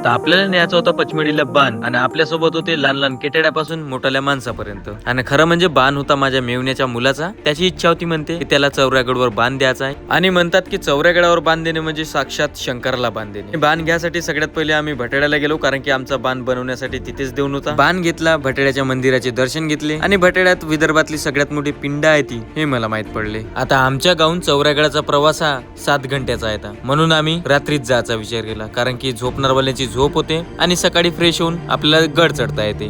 आता आपल्याला न्यायचं होतं पचमडीला बाण, आणि आपल्यासोबत होते लहान लहान केटेड्यापासून मोठ्या माणसापर्यंत. आणि खरं म्हणजे बाण होता माझ्या मेवण्याच्या मुलाचा. त्याची इच्छा होती म्हणते की त्याला चौऱ्यागडवर बाण द्यायचा आहे, आणि म्हणतात की चौऱ्यागडावर बाण देणे म्हणजे साक्षात शंकराला बाण देणे. बाण घ्यासाठी सगळ्यात पहिले आम्ही भटेड्याला गेलो, कारण की आमचा बाण बनवण्यासाठी तिथेच देऊन होता. बाण घेतला, भटेड्याच्या मंदिराचे दर्शन घेतले, आणि भटेड्यात विदर्भातली सगळ्यात मोठी पिंड आहे ती हे मला माहित पडले. आता आमच्या गावून चौऱ्यागडाचा प्रवास हा 7 घंट्याचा आहे, म्हणून आम्ही रात्रीच जायचा विचार केला, कारण की झोपणारवाल्याची झोप होते आणि सकाळी फ्रेश होऊन आपल्याला गड चढता येते.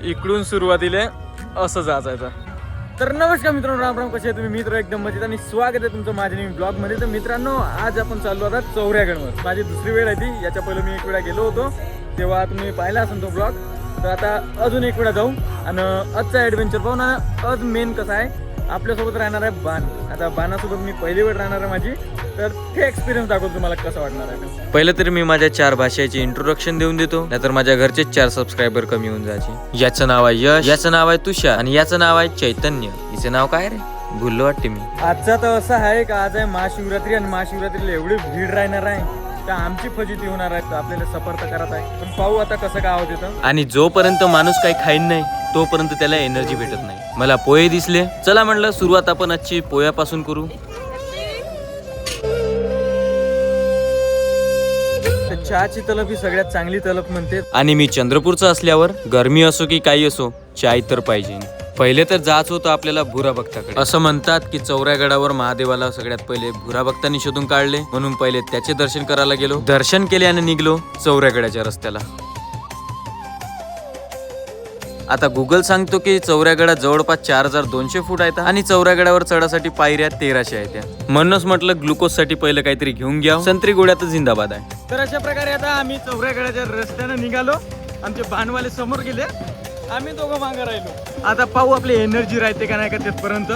इकडून सुरुवातीला असं जायचं. तर नमस्कार मित्रांनो, राम राम. कसे आहे तुम्ही मित्र? एकदम मजेत, आणि स्वागत आहे तुमचं माझ्या नवीन ब्लॉग मध्ये. तर मित्रांनो, आज आपण चाललो आता चौऱ्यागडवर. माझी दुसरी वेळ आहे ती. याच्या पहिले मी एक वेळा गेलो होतो, तेव्हा तुम्ही पाहिला असेल तो ब्लॉग. तर आता अजून एक वेळा जाऊ आणि आजचा ॲडव्हेंचर पाहू ना. आज मेन कसं आहे, आपल्यासोबत राहणार आहे बाण. आता बाणासोबत मी पहिली वेळ राहणार आहे माझी, तर ते एक्सपिरियन्स दाखवतो तुम्हाला कसं वाटणार आहे. पहिलं तरी मी माझ्या 4 भाषेची इंट्रोडक्शन देऊन देतो, नाहीतर माझ्या घरचे 4 सबस्क्रायबर कमी होऊन जायचे. याचं नाव आहे यश, याचं नाव आहे तुषार, आणि याचं नाव आहे चैतन्य. हिचं नाव काय रे, भुललो वाटते मी. आजचा तर असं आहे का आज आहे महाशिवरात्री, आणि महाशिवरात्रीला एवढी भीड राहणार आहे तर आमची फजिती होणार आहे. आपल्याला सफर तर करत आहे, पण पाहू आता कसं काय होत येतं. आणि जोपर्यंत माणूस काही खाईन नाही तोपर्यंत त्याला एनर्जी भेटत नाही. मला पोहे दिसले, चला म्हणलं सुरुवात आपण आजची पोह्यापासून करू. चहाची तलप ही सगळ्यात चांगली तलप म्हणते, आणि मी चंद्रपूरचा असल्यावर गरमी असो की काही असो, चाय तर पाहिजे. पहिले तर जायचं होतं आपल्याला भुरा भक्ताकडे. असं म्हणतात की चौऱ्यागडावर महादेवाला सगळ्यात पहिले भुरा भक्तांनी शोधून काढले, म्हणून पहिले त्याचे दर्शन करायला गेलो. दर्शन केले आणि निघलो चौऱ्यागडाच्या रस्त्याला. आता गुगल सांगतो की चौऱ्यागडात जवळपास 4200 फूट आहेत, आणि चौऱ्यागडावर चढासाठी पायऱ्या 1300 आहेत. म्हणूनच म्हटलं ग्लुकोज साठी पहिलं काहीतरी घेऊन घ्या. संत्री गोळ्यात जिंदाबाद आहे. तर अशा प्रकारे आता आम्ही चौऱ्यागडाच्या रस्त्याने निघालो. आमचे बाणवाले समोर गेले, आम्ही दोघं मागं राहिलो. आता पाहू आपली एनर्जी राहते का नाही का तिथपर्यंत.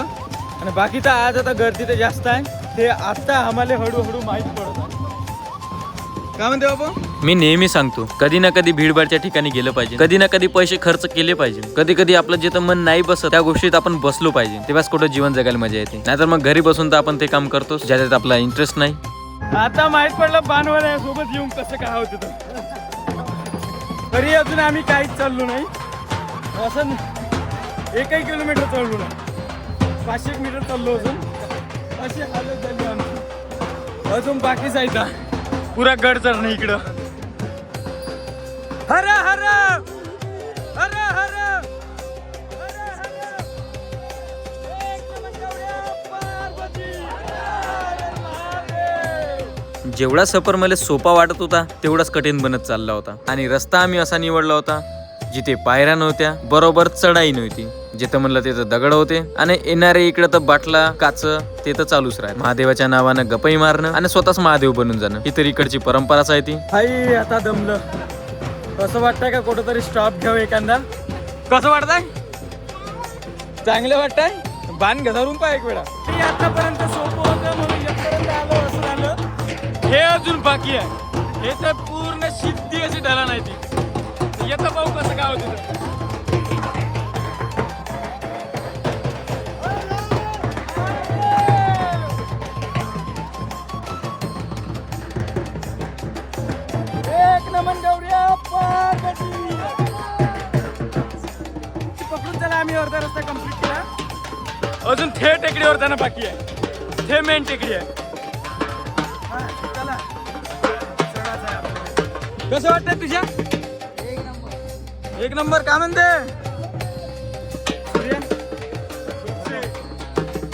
आणि बाकी तर आज आता गर्दी तर जास्त आहे, ते आता आम्हाला हळूहळू माहीत पडत आहे. काय म्हणते बाबा? मी नेहमी सांगतो, कधी ना कधी भीडभाडच्या ठिकाणी गेलं पाहिजे, कधी ना कधी पैसे खर्च केले पाहिजे, कधी कधी आपलं जिथं मन नाही बसत त्या गोष्टीत आपण बसलो पाहिजे, तेव्हाच कुठं जीवन जगायला मजा येते. नाहीतर मग घरी बसून तर आपण ते काम करतोच ज्याच्यात आपला इंटरेस्ट नाही. आता माहित पडलं बाणवाल्या सोबत येऊन कसं काय होत तरी अजून आम्ही काहीच चाललो नाही. असं 1 किलोमीटर चाललो नाही, 500 मीटर चाललो अजून. अशी हालत झाली आमची. अजून बाकी जायचा पुरा गड चढणं इकडं. हर हर हर हर. जेवढा सफर मला सोपा वाटत होता तेवढाच कठीण बनत चालला होता. आणि रस्ता आम्ही असा निवडला होता जिथे पायऱ्या नव्हत्या, बरोबर चढाई नव्हती. जिथं म्हणलं तिथं दगड होते, आणि येणारे इकडं तर बाटला काच ते तर चालूच राहील. महादेवाच्या नावानं गपई मारणं आणि स्वतःच महादेव बनून जाणं ही तर इकडची परंपराच आहे ती. हाय, आता दमलं. कसं वाटतंय का कुठंतरी स्टॉप घ्यावं एखादा? कसं वाटतंय? चांगलं वाटतंय? बाण घसरून पाय एक वेळा. आतापर्यंत सोपं होतं म्हणून इथपर्यंत आलो, असं झालं. हे अजून बाकी आहे, हे तर पूर्ण सिद्धी अशी ढला नाही ती. येतं पाहू कसं काय होतं. पकडून चला, आम्ही अर्धा रस्ता कंप्लीट केला. अजून थे टेकडीवर जाणं बाकी आहे. थे मेन टेकडी आहे. चला, कसं वाटतंय तुझ्या? एक नंबर. काय म्हणते?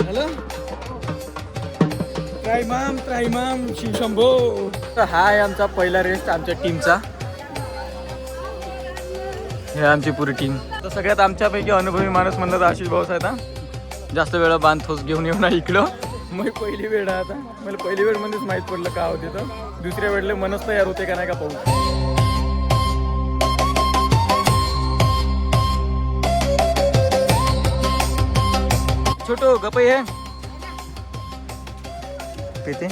हॅलो, त्राईमाम शिवशंभो. तर हा आहे आमचा पहिला रेस्ट आमच्या टीमचा. हे आमची पुरी टीम. तर सगळ्यात आमच्यापैकी अनुभवी माणूस म्हणलं तर आशिष भाऊ आहेत. जास्त वेळा बांधतोस घेऊन येऊ ना इकडं. मग पहिली वेळ आता मला पहिली वेळ मध्येच माहित पडलं का होते. तर दुसऱ्या वेळेला मनच तयार होते का नाही का पाहू. छोटो गपई है पीते.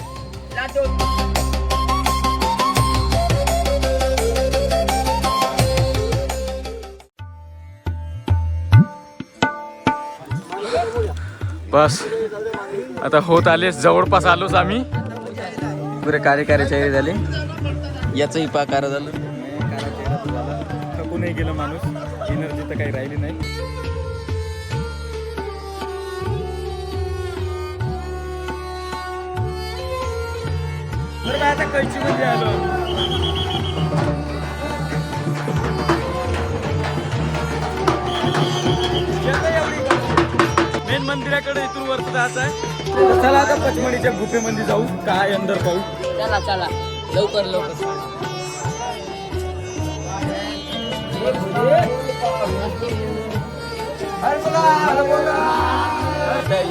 बस आता होत आले, जवळपास आलोच आम्ही. पुरे कारे कारे चेहरे झाले. याचंही पा कारा झालं. कारा चेहरा तो झाला. थकूनही गेलं माणूस. एनर्जी तर काही राहिली नाही. बरं आता कैचीमध्ये आलो. मेन मंदिराकडे इथून वरती जायचं आहे. चला आता पचमणीच्या गुफेमध्ये जाऊ. काय अंदर पाहू. चला चला लवकर लवकर.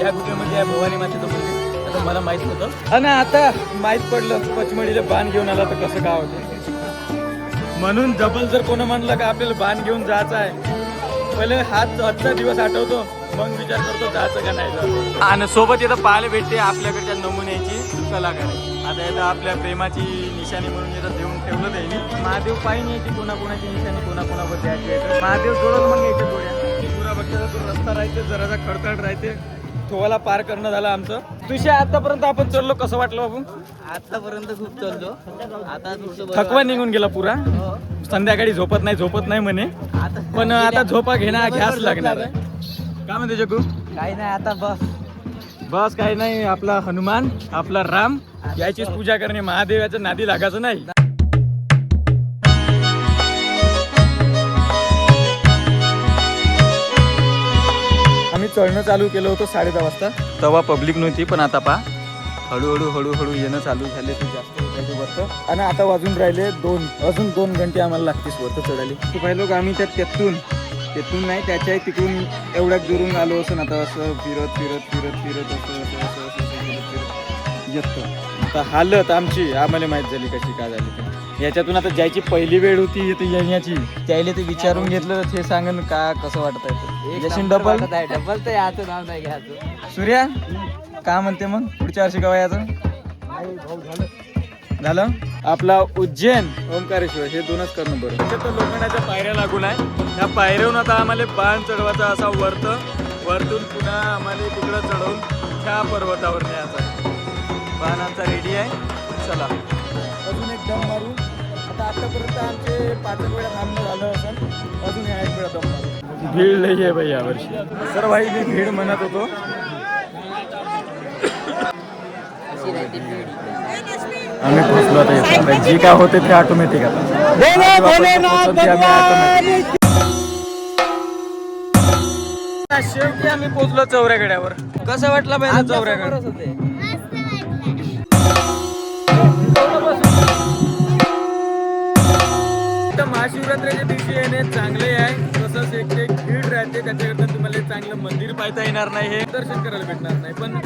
या गुफेमध्ये आहे भवानी मातेचं मंदिर. आता मला माहित नव्हतं आणि आता माहित पडलं पचमणीला बाण घेऊन आला तर कसं काय होतं. म्हणून डबल जर कोण म्हणलं का आपल्याला बाण घेऊन जायचं आहे पहिले आजचा दिवस आठवतो मग विचार करतो जायचं का नाही जायचं. आणि सोबत इथं पाहायला भेटते आपल्याकडच्या नमुन्याची कलाकार. आता इथं आपल्या प्रेमाची निशाणी म्हणून इथं देऊन ठेवलं त्यांनी. महादेव पाहिजे यायची कोणाकोणाची निशाणी कोणाकोणावर द्यायची. महादेव जोडल मग यायचे थोड्या. पुरा बघता तो रस्ता राहते जरासा खडखड राहते. थोवाला पार करणं झालं आमचं. तुझ्या आतापर्यंत आपण चढलो कसं वाटलं बाबू. आतापर्यंत खूप चाललो. आता थकवा निघून गेला पुरा. संध्याकाळी झोपत नाही म्हणे. पण आता झोपा घ्यास लागणार आहे. काय म्हणते जगू. काही नाही आता बस काही नाही. आपला हनुमान आपला राम याचीच पूजा करणे. महादेवाच्या नादी लागायचं नाही. आम्ही चढणं चालू केलं होतं 10:30 वाजता. तेव्हा पब्लिक नव्हती पण आता पा हळूहळू येणं चालू झाले. तू जास्त होते वरतं. आणि आता वाजून राहिले 2. अजून 2 घंटे आम्हाला लागतेस वरतं चढायला. तू पाहिलं का आम्ही त्यातून नाही त्याच्याही तिकडून एवढ्याच दुरून आलो असं. आता असं फिरत येतो. आता हालत आमची आम्हाला माहीत झाली कशी काय झाली ते. याच्यातून आता जायची पहिली वेळ होती इथे येण्याची. त्याला ते विचारून घेतलं ते सांगन का कसं वाटत आहे. जशीन डबल तर याचं नाव नाही घ्यायचं. सूर्या काय म्हणते मग पुढच्या वर्षी केव्हा याचं झालं. आपला उज्जैन ओंकारेश्वर हे 2च करणं बरं. तर लोखंडाच्या पायऱ्या लागून आहे. त्या पायऱ्याहून आता आम्हाला बाण चढवायचा असा वरतून पुन्हा आम्हाला तिकडं चढवून त्या पर्वतावर न्यायचा आहे. बाण आमचा रेडी आहे. चला अजून एक दम मारू. आता आतापर्यंत आमचे 5 वेळा थांबणं झालं असेल. अजून 1 वेळा दम मारू. भीड लई आहे बाई यावर्षी. सर भाई मी भीड म्हणत होतो. आम्ही पोचलो आता. जे काय होते ते ऑटोमॅटिक. शेवटी आम्ही पोचलो चौऱ्यागड्यावर. कसं वाटलं पाहिजे चौऱ्यागड. महाशिवरात्रीच्या दिवशी येणे चांगले आहे. तसंच एक भीड राहते त्याच्याकरता तुम्हाला चांगलं मंदिर पाहता येणार नाही. हे दर्शन करायला भेटणार नाही पण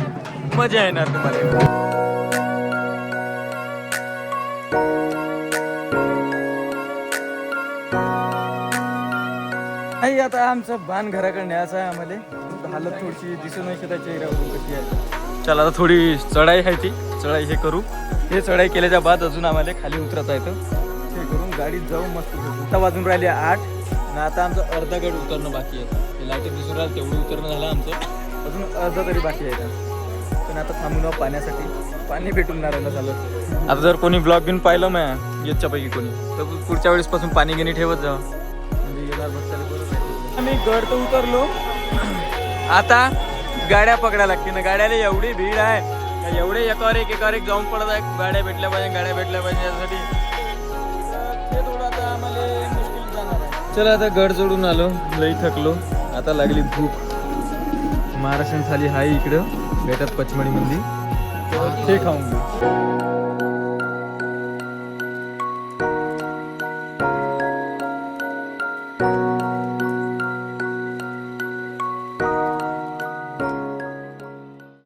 मजा येणार तुम्हाला. आता आमचं बाण घराकडे न्यायचं आहे आम्हाला. हालत थोडीशी दिसून नाही त्या चेहऱ्यावरून कशी आहे. चला आता थोडी चढाई आहे ती चढाई हे करू. हे चढाई केल्याच्या बाद अजून आम्हाला खाली उतरता येतं. हे करून गाडीत जाऊ मस्त. आता वाजून राहिले 8 आणि आता आमचं अर्धा गड उतरणं बाकी आहे. ते लाईट दिसून राहिलं तेवढं उतरणं झालं आमचं. अजून अर्धा तरी बाकी आहे का. पण आता थांबून पाण्यासाठी पाणी भेटून नाही राहिलं झालं. आता जर कोणी ब्लॉग घेऊन पाहिलं मग याच्यापैकी कोणी तर पुढच्या वेळेसपासून पाणी घेणे ठेवत जा. म्हणजे येणार बसताना बरोबर. आम्ही गड तर उतरलो. आता गाड्या पकडायला लागते ना. गाड्याला एवढी भीड आहे. एवढे एकावर एक जाऊन पडत आहे. गाड्या भेटल्या पाहिजे यासाठी. ते थोडं आता आम्हाला मुश्किल जाणार आहे. चला आता गड चढून आलो. लई थकलो. आता लागली भूक. महाराष्ट्रीयन थाली हाय इकडं भेटत पचमणी मध्ये. ते खाऊन घेऊ.